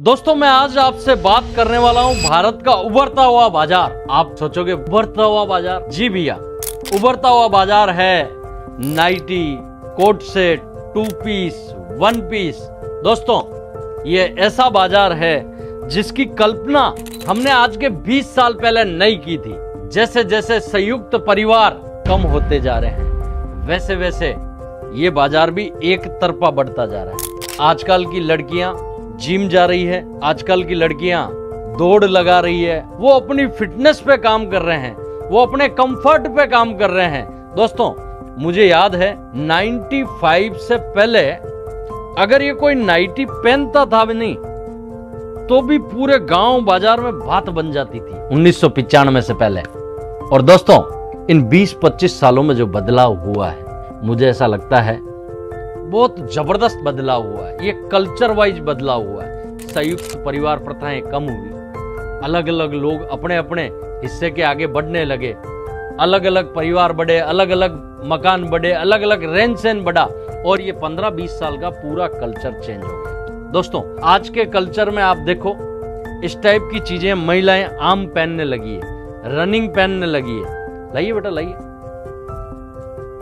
दोस्तों मैं आज आपसे बात करने वाला हूं भारत का उभरता हुआ बाजार। आप सोचोगे उभरता हुआ बाजार? जी भैया, उभरता हुआ बाजार है nighty, coat set, two piece, one piece. दोस्तों ये ऐसा बाजार है जिसकी कल्पना हमने आज के 20 साल पहले नहीं की थी। जैसे जैसे संयुक्त परिवार कम होते जा रहे हैं वैसे वैसे ये बाजार भी एक तरफा बढ़ता जा रहा है। आजकल की लड़कियां जिम जा रही है, आजकल की लड़कियां दौड़ लगा रही है, वो अपनी फिटनेस पे काम कर रहे हैं, वो अपने कंफर्ट पे काम कर रहे हैं। दोस्तों मुझे याद है 95 से पहले अगर ये कोई नाइटी पहनता था भी नहीं तो भी पूरे गांव बाजार में बात बन जाती थी 1995 से पहले। और दोस्तों इन 20-25 सालों में जो बदलाव हुआ है मुझे ऐसा लगता है बहुत जबरदस्त बदलाव हुआ है। ये कल्चर वाइज बदलाव हुआ है। संयुक्त परिवार प्रथाएं कम हुई, अलग अलग लोग अपने अपने हिस्से के आगे बढ़ने लगे, अलग अलग परिवार बढ़े, अलग अलग मकान बढ़े, अलग अलग रहन सहन बढ़ा और ये 15-20 साल का पूरा कल्चर चेंज हो गया। दोस्तों आज के कल्चर में आप देखो इस टाइप की चीजें महिलाएं आम पहनने लगी है, रनिंग पहनने लगी है। लाइए बेटा लाइए।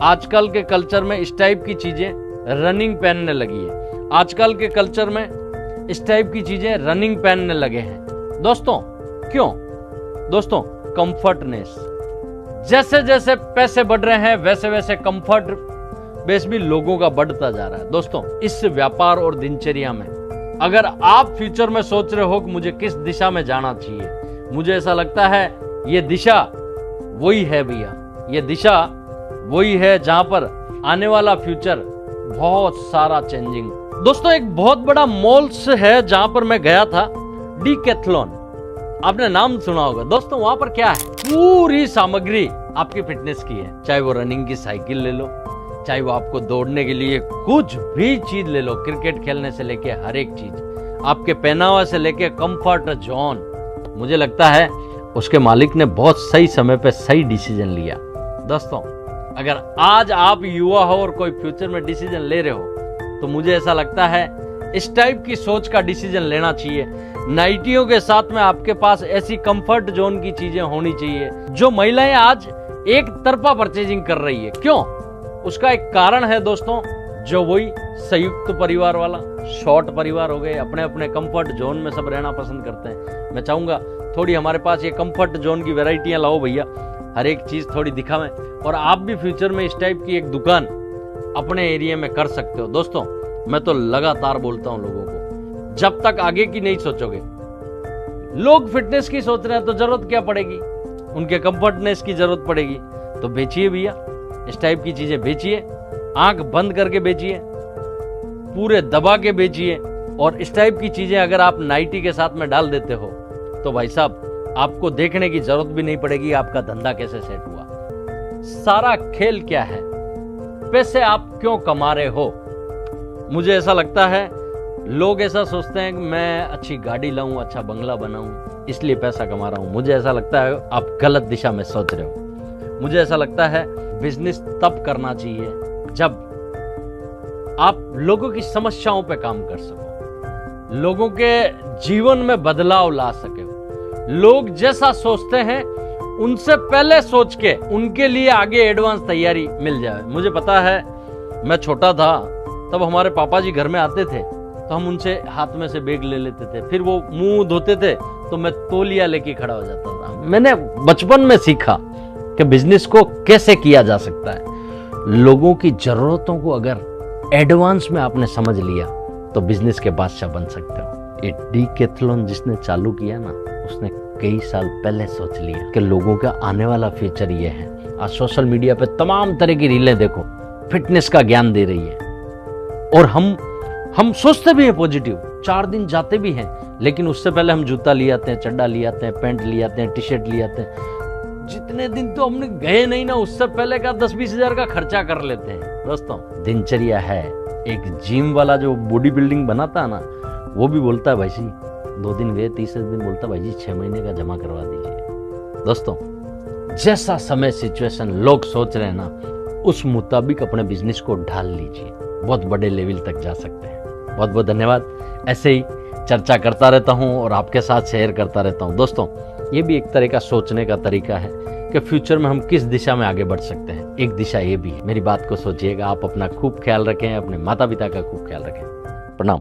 आजकल के कल्चर में इस टाइप की चीजें रनिंग पहनने लगी है। आजकल के कल्चर में इस टाइप की चीजें रनिंग पहनने लगे हैं। दोस्तों क्यों? दोस्तों कंफर्टनेस। जैसे जैसे पैसे बढ़ रहे हैं वैसे वैसे कंफर्ट बेस भी लोगों का बढ़ता जा रहा है। दोस्तों इस व्यापार और दिनचर्या में अगर आप फ्यूचर में सोच रहे हो कि मुझे किस दिशा में जाना चाहिए, मुझे ऐसा लगता है ये दिशा वही है भैया। ये दिशा वही है जहां पर आने वाला फ्यूचर बहुत सारा चेंजिंग। दोस्तों एक बहुत बड़ा मॉल्स है जहां पर मैं गया था, डीकैथलॉन। आपने नाम सुना होगा। दोस्तों वहां पर क्या है, पूरी सामग्री आपकी फिटनेस की है। चाहे वो रनिंग की साइकिल ले लो, चाहे वो आपको दौड़ने के लिए कुछ भी चीज ले लो, क्रिकेट खेलने से लेके हर एक चीज, आपके पहनावा से लेके कंफर्ट जोन। मुझे लगता है उसके मालिक ने बहुत सही समय पे सही डिसीजन लिया। दोस्तों अगर आज आप युवा हो और कोई फ्यूचर में डिसीजन ले रहे हो तो मुझे ऐसा लगता है इस टाइप की सोच का डिसीजन लेना चाहिए। नाइटियों के साथ में आपके पास ऐसी कंफर्ट जोन की चीजें होनी चाहिए जो महिलाएं आज एक तरफा परचेजिंग कर रही है। क्यों? उसका एक कारण है दोस्तों, जो वही संयुक्त परिवार वाला, शॉर्ट परिवार हो गए, अपने अपने कंफर्ट जोन में सब रहना पसंद करते हैं। मैं चाहूंगा थोड़ी हमारे पास ये कंफर्ट जोन की वैरायटियां लाओ भैया, हर एक चीज थोड़ी दिखावें और आप भी फ्यूचर में इस टाइप की एक दुकान अपने एरिया में कर सकते हो। दोस्तों मैं तो लगातार बोलता हूं लोगों को, जब तक आगे की नहीं सोचोगे, लोग फिटनेस की सोच रहे हैं तो जरूरत क्या पड़ेगी, उनके कंफर्टनेस की जरूरत पड़ेगी। तो बेचिए भैया, इस टाइप की चीजें बेचिए, आंख बंद करके बेचिए, पूरे दबा के बेचिए। और इस टाइप की चीजें अगर आप नाइटी के साथ में डाल देते हो तो भाई साहब आपको देखने की जरूरत भी नहीं पड़ेगी आपका धंधा कैसे सेट हुआ। सारा खेल क्या है, पैसे आप क्यों कमा रहे हो। मुझे ऐसा लगता है लोग ऐसा सोचते हैं कि मैं अच्छी गाड़ी लाऊं, अच्छा बंगला बनाऊं, इसलिए पैसा कमा रहा हूं। मुझे ऐसा लगता है आप गलत दिशा में सोच रहे हो। मुझे ऐसा लगता है बिजनेस तब करना चाहिए जब आप लोगों की समस्याओं पे काम कर सको, लोगों के जीवन में बदलाव ला सके। लोग जैसा सोचते हैं उनसे पहले सोच के उनके लिए आगे एडवांस तैयारी मिल जाए। मुझे पता है मैं छोटा था तब हमारे पापा जी घर में आते थे तो हम उनसे हाथ में से बैग ले लेते थे, फिर वो मुंह धोते थे तो मैं तौलिया लेके खड़ा हो जाता था। मैंने बचपन में सीखा कि बिजनेस को कैसे किया जा सकता है। लोगों की जरूरतों को अगर एडवांस में आपने समझ लिया तो बिजनेस के बादशाह बन सकते हो। ये डीकैथलॉन जिसने चालू किया ना, उसने कई साल पहले सोच लिया कि लोगों का आने वाला फ्यूचर ये है। आज सोशल मीडिया पे तमाम तरह की रीलें देखो, फिटनेस का ज्ञान दे रही है और हम सोचते भी हैं पॉजिटिव, 4 दिन जाते भी हैं, लेकिन उससे पहले हम जूता ले आते हैं, चड्डा ले आते हैं, पैंट ले आते हैं, टी शर्ट ले आते हैं। जितने दिन तो हमने गए नहीं ना उससे पहले का 10-20 हजार का खर्चा कर लेते हैं। दोस्तों दिनचर्या है। एक जिम वाला जो बॉडी बिल्डिंग बनाता है ना, वो भी बोलता है भाई जी 2 दिन गए, तीसरे दिन बोलता भाई जी 6 महीने का जमा करवा दीजिए। दोस्तों जैसा समय सिचुएशन लोग सोच रहे हैं ना, उस मुताबिक अपने बिजनेस को ढाल लीजिए, बहुत बड़े लेवल तक जा सकते हैं। बहुत बहुत धन्यवाद। ऐसे ही चर्चा करता रहता हूँ और आपके साथ शेयर करता रहता हूँ। दोस्तों, ये भी एक तरह का सोचने का तरीका है कि फ्यूचर में हम किस दिशा में आगे बढ़ सकते हैं। एक दिशा ये भी है। मेरी बात को सोचिएगा। आप अपना खूब ख्याल रखें, अपने माता पिता का खूब ख्याल रखें। प्रणाम।